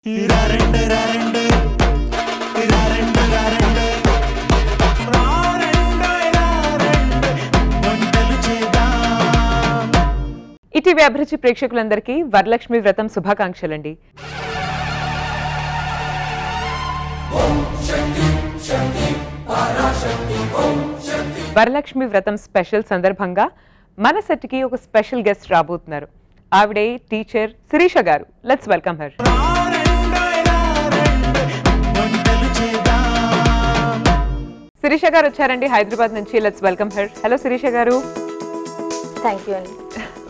ETV అభిరుచి ప్రేక్షకులందరికీ వరలక్ష్మి వ్రతం శుభాకాంక్షలండి. వరలక్ష్మి వ్రతం స్పెషల్ సందర్భంగా మన సెట్కి ఒక స్పెషల్ గెస్ట్ రాబోతున్నారు. ఆవిడే టీచర్ శిరీష గారు. Let's welcome her. శిరీష గారు వచ్చారండి హైదరాబాద్ నుంచి. Let's welcome her. Hello Sirisha గారు. థ్యాంక్ యూ అండి.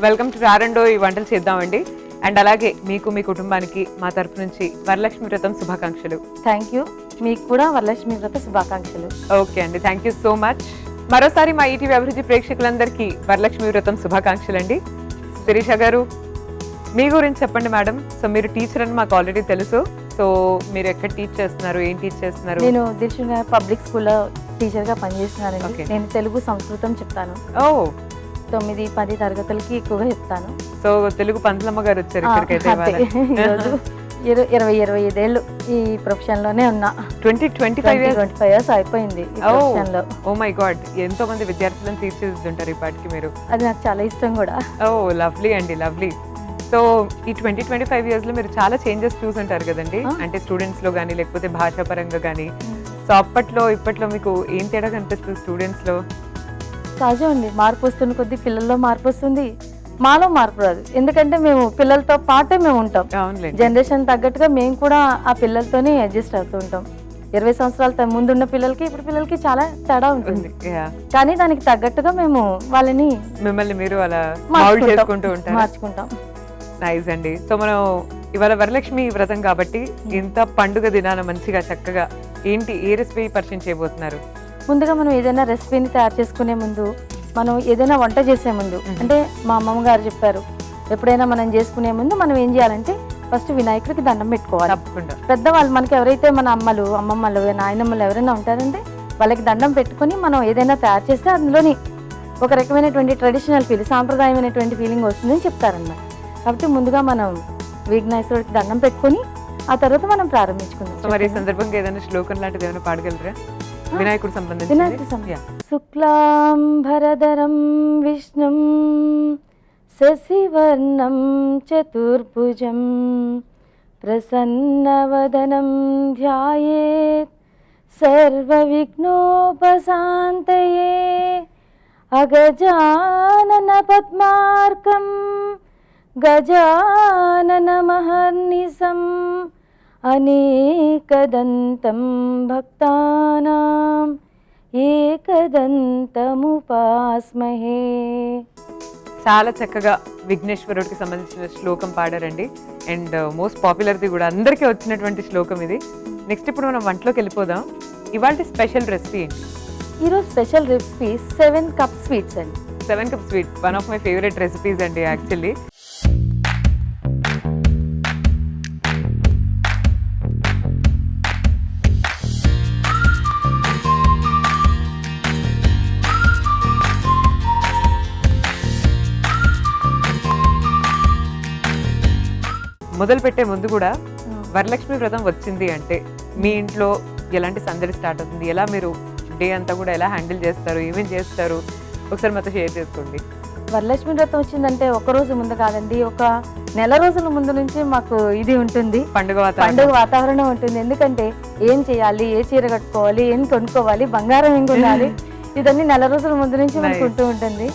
వెల్కమ్ టు రారండో. ఈ వంటలు చేద్దామండి. అండ్ అలాగే మీకు మీ కుటుంబానికి మా తరపు నుంచి వరలక్ష్మి వ్రతం శుభాకాంక్షలు. Thank you. మీకు కూడా వరలక్ష్మి వ్రత శుభాకాంక్షలు. ఓకే అండి, థ్యాంక్ యూ సో మచ్. మరోసారి మా ఈటీవీ అభిరుచి ప్రేక్షకులందరికీ వరలక్ష్మి వ్రతం శుభాకాంక్షలు అండి. శిరీష గారు, మీ గురించి చెప్పండి మేడం. సో మీరు టీచర్ అని మాకు ఆల్రెడీ తెలుసు. సో మీరు ఎక్కడ టీచ్ చేస్తున్నారు, ఏం టీచ్ చేస్తున్నారు? నేను దిల్షుక్ నగర్ పబ్లిక్ స్కూల్లో టీచర్గా పనిచేస్తున్నానండి. Okay. నేను తెలుగు సంస్కృతం చెప్తాను. ఓ 9-10 తరగతులకి ఎక్కువగా చెప్తాను. సో తెలుగు పంతులమ్మ గారు వచ్చారు ఇక్కడికైతే. ఈరోజు 20-25 ఏళ్ళు ఈ ప్రొఫెషన్ లోనే ఉన్నా. 25 ఇయర్స్ అయిపోయింది ఈ ప్రొఫెషన్ లో. ఓ మై గాడ్, ఎంతో మంది విద్యార్థులను తీర్చిదిద్దుంటారు ఇప్పటికి మీరు. అది నాకు చాలా ఇష్టం కూడా. ఓ లవ్లీ అండి, లవ్లీ. సో ఈ 20-25 ఇయర్స్ లో మీరు చాలా చేంజెస్ చూసుంటారు కదండి. అంటే స్టూడెంట్స్ లో కానీ లేకపోతే భాషా పరంగా కానీ. సో అప్పట్లో ఇప్పట్లో మీకు ఏం తేడా కనిపిస్తుంది స్టూడెంట్స్ లో? సహజం అండి, మార్పు వస్తున్న కొద్దీ పిల్లల్లో మార్పు వస్తుంది, మాలో మార్పు రాదు. ఎందుకంటే మేము పిల్లలతో పాటే మేము ఉంటాం. జనరేషన్ తగ్గట్టుగా మేము కూడా ఆ పిల్లలతోనే అడ్జస్ట్ అవుతూ ఉంటాం. 20 సంవత్సరాల ముందున్న పిల్లలకి ఇప్పుడు పిల్లలకి చాలా తేడా ఉంటుంది. కానీ దానికి తగ్గట్టుగా మేము వాళ్ళని మిమ్మల్ని మీరు అలా మార్చుకుంటాం. నైస్ అండి. సో మనం ఇవాళ వరలక్ష్మి వ్రతం కాబట్టి ఇంత పండుగ దినాన మంచిగా చక్కగా ఏంటి ఏ రెసిపీ పరిచయం చేయబోతున్నారు? ముందుగా మనం ఏదైనా రెసిపీని తయారు చేసుకునే ముందు, మనం ఏదైనా వంట చేసే ముందు, అంటే మా అమ్మమ్మ గారు చెప్పారు, ఎప్పుడైనా మనం చేసుకునే ముందు మనం ఏం చేయాలంటే ఫస్ట్ వినాయకుడికి దండం పెట్టుకోవాలి. తప్పకుండా పెద్దవాళ్ళు మనకి ఎవరైతే మన అమ్మలు, అమ్మమ్మలు, నాయనమ్మలు ఎవరైనా ఉంటారంటే వాళ్ళకి దండం పెట్టుకుని మనం ఏదైనా తయారు చేస్తే అందులోని ఒక రకమైనటువంటి ట్రెడిషనల్ సాంప్రదాయమైనటువంటి ఫీలింగ్ వస్తుందని చెప్తారన్నమాట. కాబట్టి ముందుగా మనం విఘ్నేశ్వరుడికి దండం పెట్టుకుని ఆ తర్వాత మనం ప్రారంభించుకుందాం. మరి ఈ సందర్భంగా ఏదైనా శ్లోకం లాంటిది ఏమైనా పాడగలరా? వినాయకుడు సంబంధించి. శుక్లాంబరధరం విష్ణుం శశివర్ణం చతుర్భుజం ప్రసన్నవదనం ధ్యాయేత్ సర్వవిఘ్నోపశాంతయే అగజానన పద్మార్కం గజాననమహర్నిశం అనేకదంతం భక్తానాం ఏకదంతముపాస్మహే. చాలా చక్కగా విఘ్నేశ్వరుడికి సంబంధించిన శ్లోకం పాడారండి. అండ్ మోస్ట్ పాపులర్ది కూడా, అందరికీ వచ్చినటువంటి శ్లోకం ఇది. నెక్స్ట్ ఇప్పుడు మనం వంటలోకి వెళ్ళిపోదాం. ఇవాళ స్పెషల్ రెసిపీ ఏంటి? ఈరోజు స్పెషల్ రెసిపీ 7 కప్ స్వీట్స్ అండి. 7 cup sweet one of my favourite recipes అండి యాక్చువల్లీ. మొదలు పెట్టే ముందు కూడా వరలక్ష్మి వ్రతం వచ్చింది అంటే మీ ఇంట్లో ఎలాంటి సందడి స్టార్ట్ అవుతుంది, ఎలా మీరు డే అంతా కూడా ఎలా హ్యాండిల్ చేస్తారు, ఏమేం చేస్తారు, ఒకసారి మాతో షేర్ చేసుకోండి. వరలక్ష్మి వ్రతం వచ్చిందంటే ఒక రోజు ముందు కాదండి, ఒక నెల రోజుల ముందు నుంచి మాకు ఇది ఉంటుంది, పండుగ వాతావరణం ఉంటుంది. ఎందుకంటే ఏం చేయాలి, ఏ చీర కట్టుకోవాలి, ఏం కొనుక్కోవాలి, బంగారం ఏం కొనాలి, ఇదన్నీ నెల రోజుల ముందు నుంచి మనకు ఉంటూ ఉంటుంది.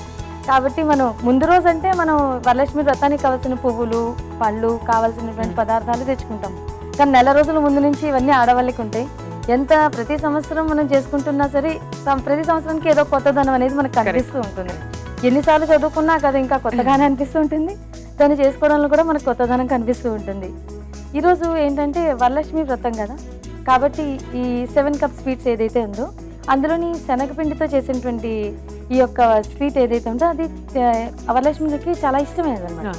కాబట్టి మనం ముందు రోజు అంటే మనం వరలక్ష్మి వ్రతానికి కావాల్సిన పువ్వులు, పళ్ళు, కావాల్సినటువంటి పదార్థాలు తెచ్చుకుంటాం. కానీ నెల రోజుల ముందు నుంచి ఇవన్నీ ఆడవాళ్ళకి ఉంటాయి. ఎంత ప్రతి సంవత్సరం మనం చేసుకుంటున్నా సరే ప్రతి సంవత్సరానికి ఏదో కొత్తదనం అనేది మనకు కనిపిస్తూ ఉంటుంది. ఎన్నిసార్లు చదువుకున్నా కదా ఇంకా కొత్తగానే అనిపిస్తూ ఉంటుంది. దాన్ని చేసుకోవడంలో కూడా మనకు కొత్తదనం కనిపిస్తూ ఉంటుంది. ఈరోజు ఏంటంటే వరలక్ష్మి వ్రతం కదా, కాబట్టి ఈ 7 కప్ స్వీట్స్ ఏదైతే ఉందో అందులోని శనగపిండితో చేసినటువంటి ఈ యొక్క స్వీట్ ఏదైతే ఉందో అది వరలక్ష్మికి చాలా ఇష్టమైనది అన్నమాట.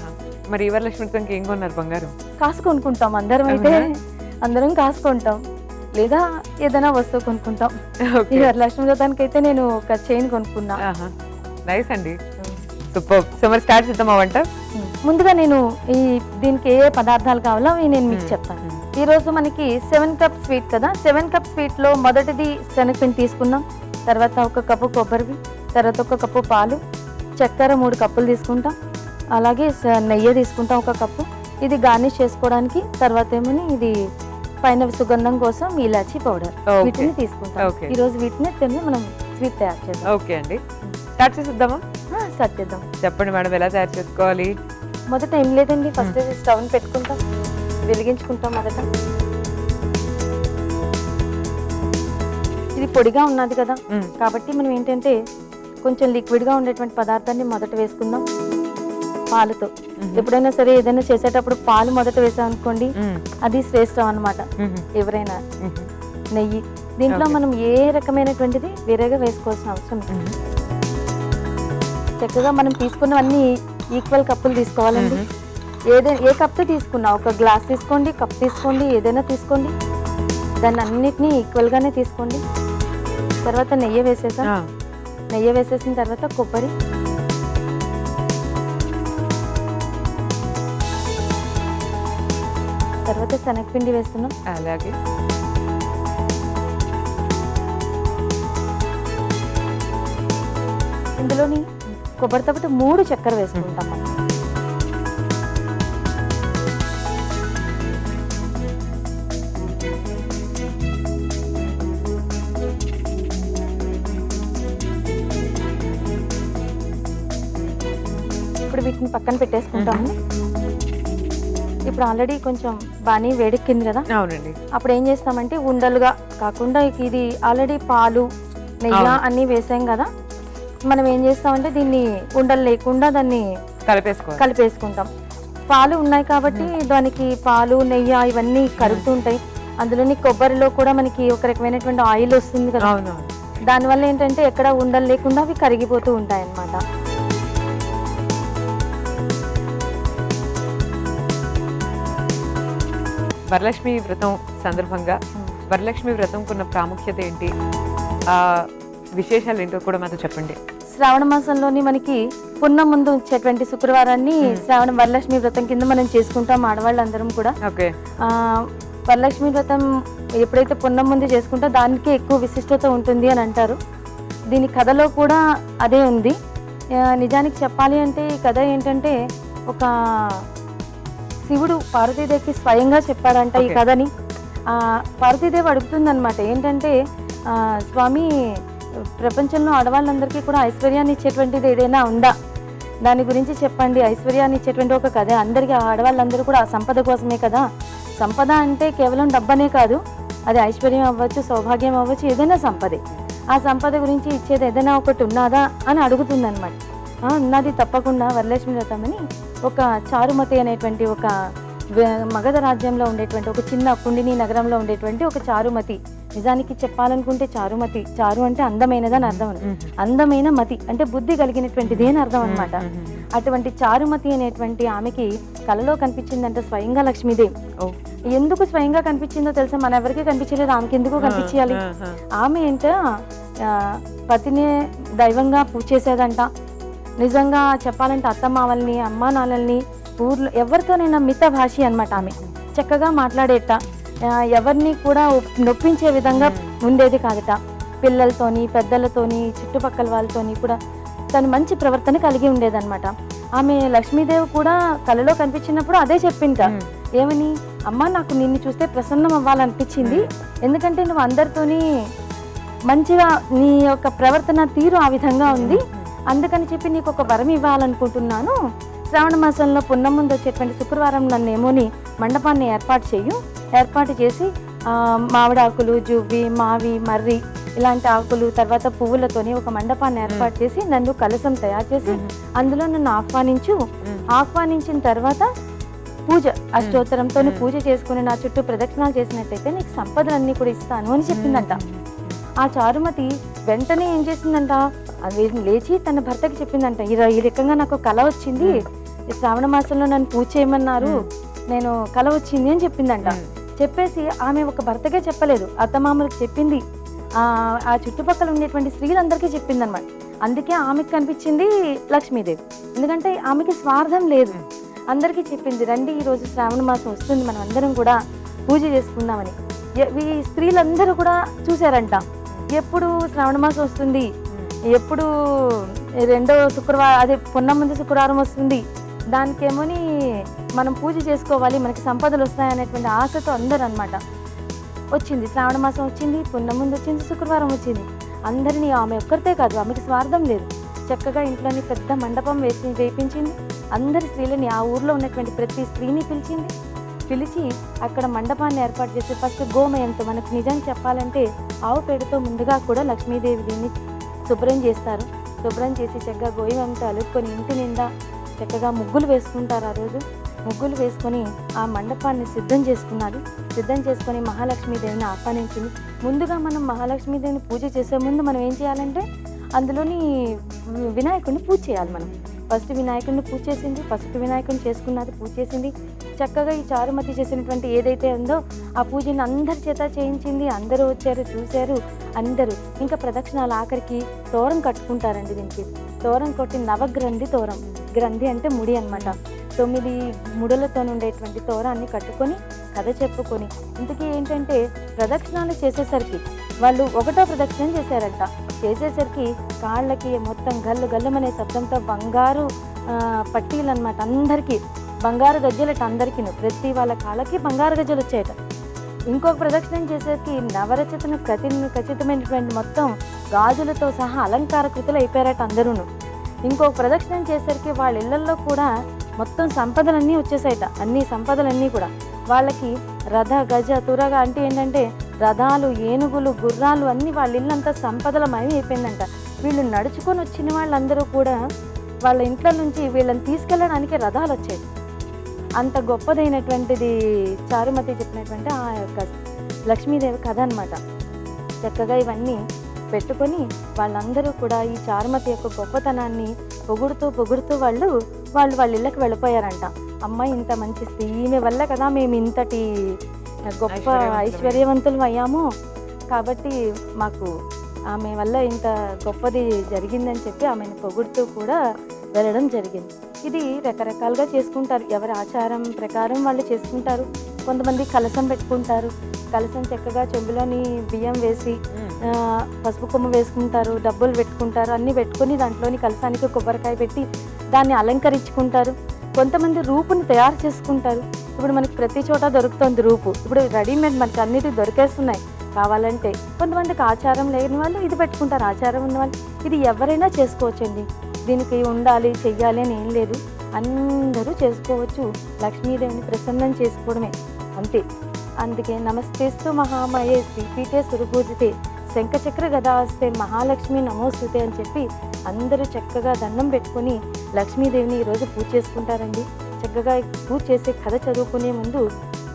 మరి వరలక్ష్మికి ఏం కొన్నారు? బంగారం కాసు కొనుక్కుంటాం అందరం, అయితే అందరం కాసుకుంటాం, లేదా ఏదైనా వస్తువు కొనుక్కుంటాం. ఈ వరలక్ష్మి వ్రతానికి అయితే నేను ఒక చైన్ కొనుక్కున్నా. నైస్ అండి, సూపర్. సో మరి స్టార్ట్ చేద్దాం వంట. ముందుగా నేను దీనికి ఏ పదార్థాలు కావాలో అవి నేను మీకు చెప్తాను. ఈరోజు మనకి 7 కప్ స్వీట్ కదా, 7 కప్ స్వీట్లో మొదటిది శనగపిండి తీసుకున్నాం, తర్వాత 1 కప్పు కొబ్బరివి, తర్వాత 1 కప్పు పాలు, చక్కెర 3 కప్పులు తీసుకుంటాం, అలాగే నెయ్యి తీసుకుంటాం 1 కప్పు. ఇది గార్నిష్ చేసుకోవడానికి. తర్వాత ఏమని ఇది పైన సుగంధం కోసం ఇలాచీ పౌడర్, వీటిని తీసుకుంటాం. ఈరోజు వీటిని తిని మనం స్వీట్ తయారు చేద్దాం. ఓకే అండి, స్టార్ట్ చేద్దామా? స్టార్ట్ చేద్దాం. చెప్పండి మేడం, ఎలా తయారు చేసుకోవాలి? మొదట ఏం లేదండి, ఫస్ట్ స్టవ్ పెట్టుకుంటాం, వెలిగించుకుంటాం. మొదట ఇది పొడిగా ఉన్నది కదా, కాబట్టి మనం ఏంటంటే కొంచెం లిక్విడ్గా ఉండేటువంటి పదార్థాన్ని మొదట వేసుకుందాం పాలతో. ఎప్పుడైనా సరే ఏదైనా చేసేటప్పుడు పాలు మొదట వేసాం అనుకోండి, అది శ్రేష్టం అన్నమాట. ఎవరైనా నెయ్యి దీంట్లో మనం ఏ రకమైనటువంటిది వేరేగా వేసుకోవాల్సిన అవసరం లేదు. చక్కగా మనం తీసుకున్నవన్నీ ఈక్వల్ కప్పులు తీసుకోవాలండి. ఏ కప్తో తీసుకున్నా, 1 గ్లాస్ తీసుకోండి, కప్ తీసుకోండి, ఏదైనా తీసుకోండి, దాన్ని అన్నిటినీ ఈక్వల్గానే తీసుకోండి. తర్వాత నెయ్యి వేసేసాం. నెయ్యి వేసేసిన తర్వాత కొబ్బరి, తర్వాత శనగపిండి వేస్తున్నాం. అలాగే ఇందులోని కొబ్బరితో పాటు 3 చక్కెర వేసుకుంటాం మనం. ఇప్పుడు వీటిని పక్కన పెట్టేసుకుంటాము. ఇప్పుడు ఆల్రెడీ కొంచెం బాగా వేడెక్కింది కదా. అవునండి. అప్పుడు ఏం చేస్తామంటే ఉండలుగా కాకుండా ఇది ఆల్రెడీ పాలు నెయ్యి అన్నీ వేసాం కదా, మనం ఏం చేస్తామంటే దీన్ని ఉండలు లేకుండా దాన్ని కలిపేసుకుంటాం. పాలు ఉన్నాయి కాబట్టి దానికి పాలు నెయ్యి ఇవన్నీ కరుగుతుంటాయి. అందులోని కొబ్బరిలో కూడా మనకి ఒక రకమైనటువంటి ఆయిల్ వస్తుంది కదా, దానివల్ల ఏంటంటే ఎక్కడ ఉండలు లేకుండా అవి కరిగిపోతూ ఉంటాయి అన్నమాట. వరలక్ష్మి వ్రతం సందర్భంగా వరలక్ష్మి వ్రతంకున్న ప్రాముఖ్యత ఏంటి, విశేషాలు ఏంటో కూడా మాతో చెప్పండి. శ్రావణ మాసంలోని మనకి పున్నం ముందు వచ్చేటువంటి శుక్రవారాన్ని శ్రావణ వరలక్ష్మి వ్రతం కింద మనం చేసుకుంటాం ఆడవాళ్ళందరం కూడా. వరలక్ష్మి వ్రతం ఎప్పుడైతే పున్నం ముందు చేసుకుంటా దానికే ఎక్కువ విశిష్టత ఉంటుంది అని అంటారు. దీని కథలో కూడా అదే ఉంది. నిజానికి చెప్పాలి అంటే ఈ కథ ఏంటంటే, ఒక శివుడు పార్వతీదేవికి స్వయంగా చెప్పాడంట ఈ కథని. పార్వతీదేవి అడుగుతుందన్నమాట, ఏంటంటే స్వామి, ప్రపంచంలో ఆడవాళ్ళందరికీ కూడా ఐశ్వర్యాన్ని ఇచ్చేటువంటిది ఏదైనా ఉందా, దాని గురించి చెప్పండి. ఐశ్వర్యాన్ని ఇచ్చేటువంటి ఒక కథ, అందరికీ ఆడవాళ్ళందరూ కూడా ఆ సంపద కోసమే కదా. సంపద అంటే కేవలం డబ్బనే కాదు, అది ఐశ్వర్యం అవ్వచ్చు, సౌభాగ్యం అవ్వచ్చు, ఏదైనా సంపదే. ఆ సంపద గురించి ఇచ్చేది ఏదైనా ఒకటి ఉన్నదా అని అడుగుతుందన్నమాట. ఉన్నది తప్పకుండా, వరలక్ష్మి వ్రతం అని ఒక చారుమతి అనేటువంటి ఒక మగధ రాజ్యంలో ఉండేటువంటి ఒక చిన్న కుండిని నగరంలో ఉండేటువంటి ఒక చారుమతి. నిజానికి చెప్పాలనుకుంటే చారుమతి, చారు అంటే అందమైనదని అర్థం, అందమైన మతి అంటే బుద్ధి కలిగినటువంటిది అని అర్థం అనమాట. అటువంటి చారుమతి అనేటువంటి ఆమెకి కలలో కనిపించిందంటే స్వయంగా లక్ష్మీదేవి. ఎందుకు స్వయంగా కనిపించిందో తెలుసా? మన ఎవరికి కనిపించలేదు, ఆమెకి ఎందుకు కనిపించాలి? ఆమె ఏంట పతినే దైవంగా పూజ చేసేదంట. నిజంగా చెప్పాలంటే అత్తమావల్ని, అమ్మా నాన్నల్ని, ఊర్లో ఎవరితోనైనా మిత భాషి అనమాట. ఆమె చక్కగా మాట్లాడేట, ఎవరిని కూడా నొప్పించే విధంగా ఉండేది కాదట. పిల్లలతోని, పెద్దలతోని, చుట్టుపక్కల వాళ్ళతోని కూడా తను మంచి ప్రవర్తన కలిగి ఉండేదన్నమాట. ఆమె లక్ష్మీదేవి కూడా కలలో కనిపించినప్పుడు అదే చెప్పింట. ఏమని? అమ్మ, నాకు నిన్ను చూస్తే ప్రసన్నం అవ్వాలనిపించింది, ఎందుకంటే నువ్వు అందరితోని మంచిగా నీ యొక్క ప్రవర్తన తీరు ఆ విధంగా ఉంది, అందుకని చెప్పి నీకు ఒక వరం ఇవ్వాలనుకుంటున్నాను. శ్రావణ మాసంలో పున్నం ముందు వచ్చేటువంటి శుక్రవారం నన్ను ఏమోని మండపాన్ని ఏర్పాటు చేసి మామిడాకులు, జువ్వి, మావి, మర్రి ఇలాంటి ఆకులు, తర్వాత పువ్వులతోని ఒక మండపాన్ని ఏర్పాటు చేసి నన్ను కలశం తయారు చేసి అందులో నన్ను ఆహ్వానించిన తర్వాత పూజ అష్టోత్తరంతో పూజ చేసుకుని నా చుట్టూ ప్రదక్షిణాలు చేసినట్టయితే నీకు సంపదలన్నీ కూడా ఇస్తాను అని చెప్పిందంట. ఆ చారుమతి వెంటనే ఏం చేసిందంట, అది లేచి తన భర్తకి చెప్పిందంట, ఈ రకంగా నాకు కళ వచ్చింది, శ్రావణ మాసంలో నన్ను పూజ చేయమన్నారు, నేను కళ వచ్చింది అని చెప్పిందంట. చెప్పేసి ఆమె ఒక భర్తకే చెప్పలేదు, అత్తమామలకు చెప్పింది, ఆ చుట్టుపక్కల ఉండేటువంటి స్త్రీలందరికీ చెప్పింది అనమాట. అందుకే ఆమెకు కనిపించింది లక్ష్మీదేవి, ఎందుకంటే ఆమెకి స్వార్థం లేదు, అందరికీ చెప్పింది. రండి, ఈరోజు శ్రావణ మాసం వస్తుంది, మనం అందరం కూడా పూజ చేసుకుందామని. ఈ స్త్రీలందరూ కూడా చూశారంట, ఎప్పుడు శ్రావణ మాసం వస్తుంది, ఎప్పుడు రెండో శుక్రవారం అదే పున్నమ శుక్రవారం వస్తుంది, దానికేమోని మనం పూజ చేసుకోవాలి, మనకి సంపదలు వస్తాయనేటువంటి ఆశతో అందరూ అనమాట. వచ్చింది శ్రావణ మాసం, వచ్చింది పున్నమ ముందు, వచ్చింది శుక్రవారం వచ్చింది. అందరినీ, ఆమె ఒక్కరితే కాదు, ఆమెకి స్వార్థం లేదు, చక్కగా ఇంట్లోని పెద్ద మండపం వేయించింది. అందరి స్త్రీలని, ఆ ఊర్లో ఉన్నటువంటి ప్రతి స్త్రీని పిలిచి అక్కడ మండపాన్ని ఏర్పాటు చేసి ఫస్ట్ గోమయంతో, మనకు నిజం చెప్పాలంటే ఆవు పేడతో ముందుగా కూడా లక్ష్మీదేవి దీన్ని శుభ్రం చేస్తారు. శుభ్రం చేసి చక్కగా గోమయంతో అలుపుకొని ఇంటి నిండా చక్కగా ముగ్గులు వేసుకుంటారు. ఆ రోజు ముగ్గులు వేసుకొని ఆ మండపాన్ని సిద్ధం చేసుకొని మహాలక్ష్మీదేవిని ఆహ్వానించింది. ముందుగా మనం మహాలక్ష్మీదేవిని పూజ చేసే ముందు మనం ఏం చేయాలంటే అందులోని వినాయకుడిని పూజ చేయాలి. మనం ఫస్ట్ వినాయకుడిని పూజ చేసింది, ఫస్ట్ వినాయకుడిని చేసుకున్నది, పూజ చేసింది. చక్కగా ఈ చారుమతి చేసినటువంటి ఏదైతే ఉందో ఆ పూజని అందరి చేత చేయించింది. అందరూ వచ్చారు, చూశారు అందరూ. ఇంకా ప్రదక్షిణాలు, ఆఖరికి తోరం కట్టుకుంటారండి. దీనికి తోరం కొట్టి నవగ్రంథి తోరం, గ్రంథి అంటే ముడి అన్నమాట. 9 ముడులతో ఉండేటువంటి తోరాన్ని కట్టుకొని కథ చెప్పుకొని, ఇంతకీ ఏంటంటే ప్రదక్షిణాలు చేసేసరికి వాళ్ళు 1వ ప్రదక్షిణం చేశారంట. చేసేసరికి కాళ్ళకి మొత్తం గల్లు గల్లమనే శబ్దంతో బంగారు పట్టీలు అనమాట. అందరికీ బంగారు గజ్జలట, అందరికీ ప్రతి వాళ్ళ కాళ్ళకి బంగారు గజ్జలు వచ్చాయట. ఇంకొక ప్రదక్షిణం చేసేసరికి నవరచతను ఖచ్చితమైనటువంటి మొత్తం గాజులతో సహా అలంకార కృతులు అయిపోయారట అందరూ. ఇంకొక ప్రదక్షిణం చేసేసరికి వాళ్ళ ఇళ్లల్లో కూడా మొత్తం సంపదలన్నీ వచ్చేసాయట. అన్ని సంపదలన్నీ కూడా వాళ్ళకి రథ గజ తురగా అంటే ఏంటంటే రథాలు, ఏనుగులు, గుర్రాలు అన్నీ వాళ్ళ ఇల్లంతా సంపదలమయం అయిపోయిందంట. వీళ్ళు నడుచుకొని వచ్చిన వాళ్ళందరూ కూడా వాళ్ళ ఇంట్లో నుంచి వీళ్ళని తీసుకెళ్ళడానికి రథాలు వచ్చాయి. అంత గొప్పదైనటువంటిది చారుమతి చెప్పినటువంటి ఆ యొక్క లక్ష్మీదేవి కథ అన్నమాట. చక్కగా ఇవన్నీ పెట్టుకొని వాళ్ళందరూ కూడా ఈ చారుమతి యొక్క గొప్పతనాన్ని పొగుడుతూ వాళ్ళ ఇళ్ళకి వెళ్ళిపోయారంట. అమ్మాయి ఇంత మంచి స్త్రీ, ఈమె వల్ల కదా మేము ఇంతటి గొప్ప ఐశ్వర్యవంతులు అయ్యాము, కాబట్టి మాకు ఆమె వల్ల ఇంత గొప్పది జరిగిందని చెప్పి ఆమెను పొగుడుతూ కూడా వెళ్ళడం జరిగింది. ఇది రకరకాలుగా చేసుకుంటారు, ఎవరి ఆచారం ప్రకారం వాళ్ళు చేసుకుంటారు. కొంతమంది కలసం పెట్టుకుంటారు, కలసం చక్కగా చెంబులోని బియ్యం వేసి పసుపు కొమ్మ వేసుకుంటారు, డబ్బులు పెట్టుకుంటారు, అన్నీ పెట్టుకొని దాంట్లోని కలసానికి కొబ్బరికాయ పెట్టి దాన్ని అలంకరించుకుంటారు. కొంతమంది రూపుని తయారు చేసుకుంటారు. ఇప్పుడు మనకి ప్రతి చోట దొరుకుతుంది రూపు, ఇప్పుడు రెడీమేడ్ మనకి అన్నిటి దొరికేస్తున్నాయి కావాలంటే. కొంతమందికి ఆచారం లేని వాళ్ళు ఇది పెట్టుకుంటారు, ఆచారం ఉన్న వాళ్ళు ఇది ఎవరైనా చేసుకోవచ్చండి. దీనికి ఉండాలి చెయ్యాలి అని ఏం లేదు, అందరూ చేసుకోవచ్చు. లక్ష్మీదేవిని ప్రసన్నం చేసుకోవడమే అంతే. అందుకే నమస్తేస్తు మహామయే శ్రీపీఠే సురపూజితే శంఖచక్ర గదాస్తే మహాలక్ష్మి నమోస్తుతే అని చెప్పి అందరూ చక్కగా దండం పెట్టుకొని లక్ష్మీదేవిని ఈరోజు పూజ చేసుకుంటారండి. చక్కగా పూజ చేసే కథ చదువుకునే ముందు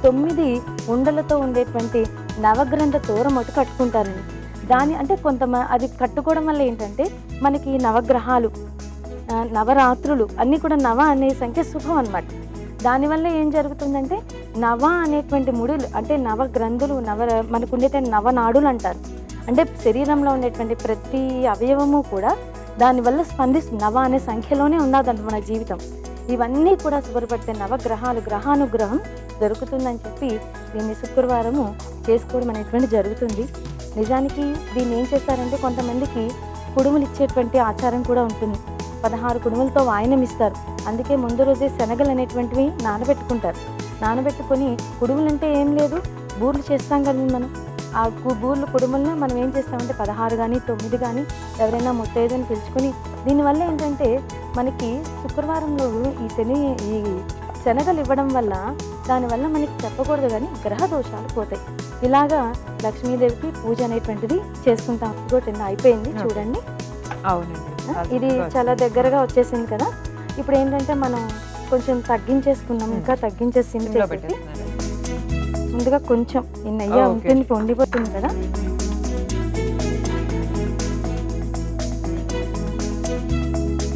9 ఉండలతో ఉండేటువంటి నవగ్రంథ తోరమొట్టు కట్టుకుంటారండి. దాని అంటే అది కట్టుకోవడం వల్ల ఏంటంటే మనకి నవగ్రహాలు, నవరాత్రులు అన్నీ కూడా నవ అనే సంఖ్య శుభం అన్నమాట. దానివల్ల ఏం జరుగుతుందంటే నవ అనేటువంటి ముడులు అంటే నవగ్రంథులు, మనకు ఉండేటువంటి నవనాడులు అంటారు. అంటే శరీరంలో ఉండేటువంటి ప్రతి అవయవము కూడా దానివల్ల స్పందిస్తుంది. నవ అనే సంఖ్యలోనే ఉన్నదంట మన జీవితం. ఇవన్నీ కూడా శుభ్రపడితే నవగ్రహాలు, గ్రహానుగ్రహం దొరుకుతుందని చెప్పి దీన్ని శుక్రవారము చేసుకోవడం అనేటువంటి జరుగుతుంది. నిజానికి దీన్ని ఏం చేస్తారంటే కొంతమందికి కుడుములు ఇచ్చేటువంటి ఆచారం కూడా ఉంటుంది. 16 కుడుములతో వాయనం ఇస్తారు. అందుకే ముందు రోజే శనగలు అనేటువంటివి నానబెట్టుకొని కుడుములు అంటే ఏం లేదు, బూర్లు చేస్తాం కదా మనం. ఆ కుడుములను మనం ఏం చేస్తామంటే 16 కానీ 9 కానీ ఎవరైనా ముత్తైదుని పిలుచుకొని, దీనివల్ల ఏంటంటే మనకి శుక్రవారంలో ఈ శనగలు ఇవ్వడం వల్ల దానివల్ల మనకి చెప్పకూడదు కానీ గ్రహ దోషాలు పోతాయి. ఇలాగా లక్ష్మీదేవికి పూజ అనేటువంటిది చేసుకుంటాం. ఇంకోటి అయిపోయింది చూడండి. అవునండి, ఇది చాలా దగ్గరగా వచ్చేసింది కదా. ఇప్పుడు ఏంటంటే మనం కొంచెం తగ్గించేసుకున్నాం, ఇంకా తగ్గించేసి ముందుగా కొంచెం ఈ నెయ్యి ఉంటుంది, పొండిపోతుంది కదా.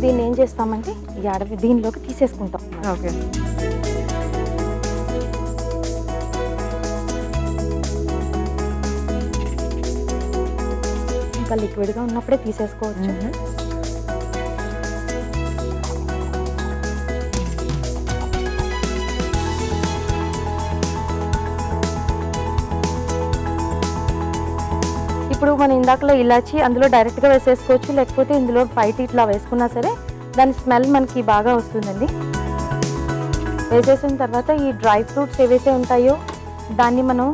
దీన్ని ఏం చేస్తామంటే ఈ అడవి దీనిలోకి తీసేసుకుంటాం. ఓకే, ఇంకా లిక్విడ్గా ఉన్నప్పుడే తీసేసుకోవచ్చు. ఇప్పుడు మనం ఇందాకలో ఇలాచి అందులో డైరెక్ట్గా వేసేసుకోవచ్చు, లేకపోతే ఇందులో బయట ఇట్లా వేసుకున్నా సరే దాని స్మెల్ మనకి బాగా వస్తుందండి. వేసేసిన తర్వాత ఈ డ్రై ఫ్రూట్స్ ఏవైతే ఉంటాయో దాన్ని మనం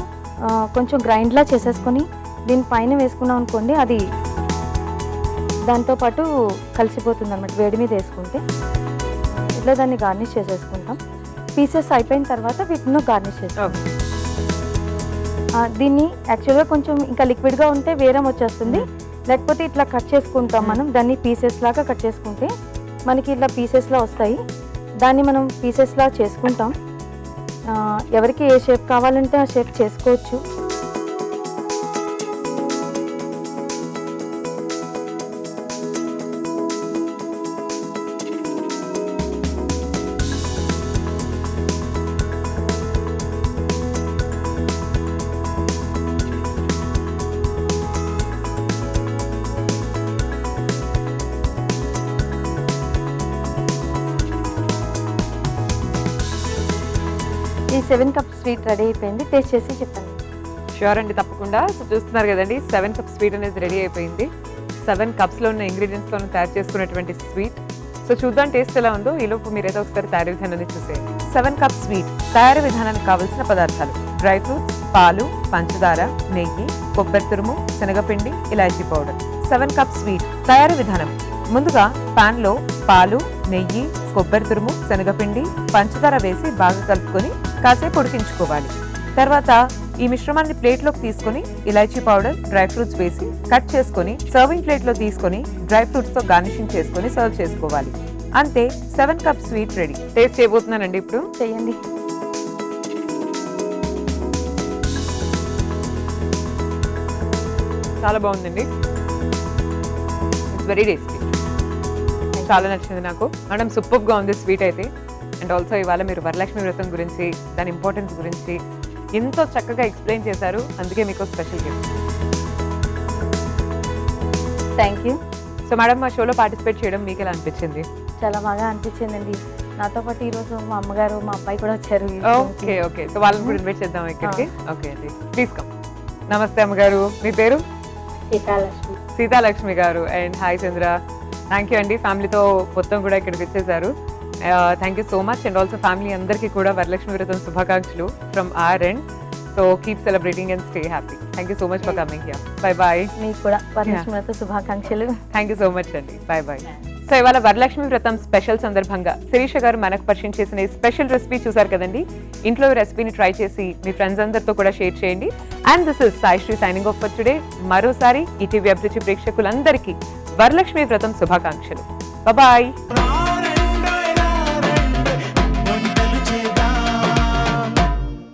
కొంచెం గ్రైండ్లా చేసేసుకొని దీనిపైన వేసుకున్నాం అనుకోండి, అది దాంతోపాటు కలిసిపోతుంది అన్నమాట వేడి మీద వేసుకుంటే. ఇట్లా దాన్ని గార్నిష్ చేసేసుకుంటాం. పీసెస్ అయిపోయిన తర్వాత వీటిని గార్నిష్ చేస్తాం. దీన్ని యాక్చువల్గా కొంచెం ఇంకా లిక్విడ్గా ఉంటే వేరం వచ్చేస్తుంది, లేకపోతే ఇట్లా కట్ చేసుకుంటాం మనం. దాన్ని పీసెస్ లాగా కట్ చేసుకుంటే మనకి ఇట్లా పీసెస్లా వస్తాయి. దాన్ని మనం పీసెస్లా చేసుకుంటాం. ఎవరికి ఏ షేప్ కావాలంటే ఆ షేప్ చేసుకోవచ్చు. ఈ 7 కప్ స్వీట్ రెడీ అయిపోయింది. టేస్ట్ చేసి చెప్పండి. ష్యూర్ అండి, తప్పకుండా. సో చూస్తున్నారు కదండి, 7 కప్ స్వీట్ అనేది రెడీ అయిపోయింది. 7 కప్స్లో ఉన్న ఇంగ్రీడియంట్స్తో తయారు చేసుకున్నటువంటి స్వీట్. సో చూద్దాం టేస్ట్ ఎలా ఉందో. ఈలోపు మీరు ఏదో ఒకసారి తయారీ విధానాన్ని చూసేయండి. 7 కప్ స్వీట్ తయారీ విధానానికి కావాల్సిన పదార్థాలు: డ్రై ఫ్రూట్స్, పాలు, పంచదార, నెయ్యి, కొబ్బరి తురుము, శనగపిండి, ఇలాచీ పౌడర్. 7 కప్ స్వీట్ తయారీ విధానం: ముందుగా పాన్ లో పాలు, నెయ్యి, కొబ్బరి తురుము, శనగపిండి, పంచదార వేసి బాగా కలుపుకొని కాసేపు ఉడికించుకోవాలి. తర్వాత ఈ మిశ్రమాన్ని ప్లేట్లోకి తీసుకొని ఇలాచీ పౌడర్, డ్రై ఫ్రూట్స్ వేసి కట్ చేసుకొని సర్వింగ్ ప్లేట్లో తీసుకొని డ్రై ఫ్రూట్స్ తో గార్నిషింగ్ చేసుకొని సర్వ్ చేసుకోవాలి. అంతే, 7 కప్ స్వీట్ రెడీ. టేస్ట్ చేయబోతున్నానండి ఇప్పుడు. చేయండి. చాలా బాగుందండి. It's very tasty. చాలా నచ్చింది నాకు. మేడం సూపర్గా ఉంది స్వీట్ అయితే. అండ్ ఆల్సో ఇవాళ మీరు వరలక్ష్మి వ్రతం గురించి, దాని ఇంపార్టెన్స్ గురించి ఎంతో చక్కగా ఎక్స్ప్లెయిన్ చేశారు. అందుకే మీకు special gift. Thank you. So madam, మా షోలో పార్టిసిపేట్ చేయడం మీకు ఎలా అనిపించింది? చాలా బాగా అనిపించిందండి. నాతో పాటు ఈరోజు మా అమ్మగారు, మా అబ్బాయి కూడా వచ్చారు. Okay okay. సో వాళ్ళని కూడా ఇన్వైట్ చేద్దాం ఇక్కడికి. ఓకే అండి, ప్లీజ్ కమ్. నమస్తే అమ్మగారు, మీ పేరు? సీతాలక్ష్మి. సీతాలక్ష్మి గారు. And hi Chandra. Thank you అండి, ఫ్యామిలీతో మొత్తం కూడా ఇక్కడికి వచ్చేసారు. Thank you so much. And also family అందరికీ కూడా వరలక్ష్మి వ్రతం శుభాకాంక్షలు from our end. So keep celebrating and stay happy. Thank you so much for coming here. Bye bye. మీకు కూడా వరలక్ష్మి వ్రత శుభాకాంక్షలు. థ్యాంక్ యూ సో మచ్ అండి. Bye bye. సో ఇవాళ వరలక్ష్మి వ్రతం special సందర్భంగా శిరీష గారు మనకు పరిచయం చేసిన ఈ స్పెషల్ రెసిపీ చూసారు కదండి. ఇంట్లో ఈ రెసిపీని ట్రై చేసి మీ ఫ్రెండ్స్ అందరితో కూడా షేర్ చేయండి. And this is Saisri signing off for today. మరోసారి ఈటీవీ అభిరుచి ప్రేక్షకులందరికీ వరలక్ష్మి వ్రతం శుభాకాంక్షలు. బాయ్.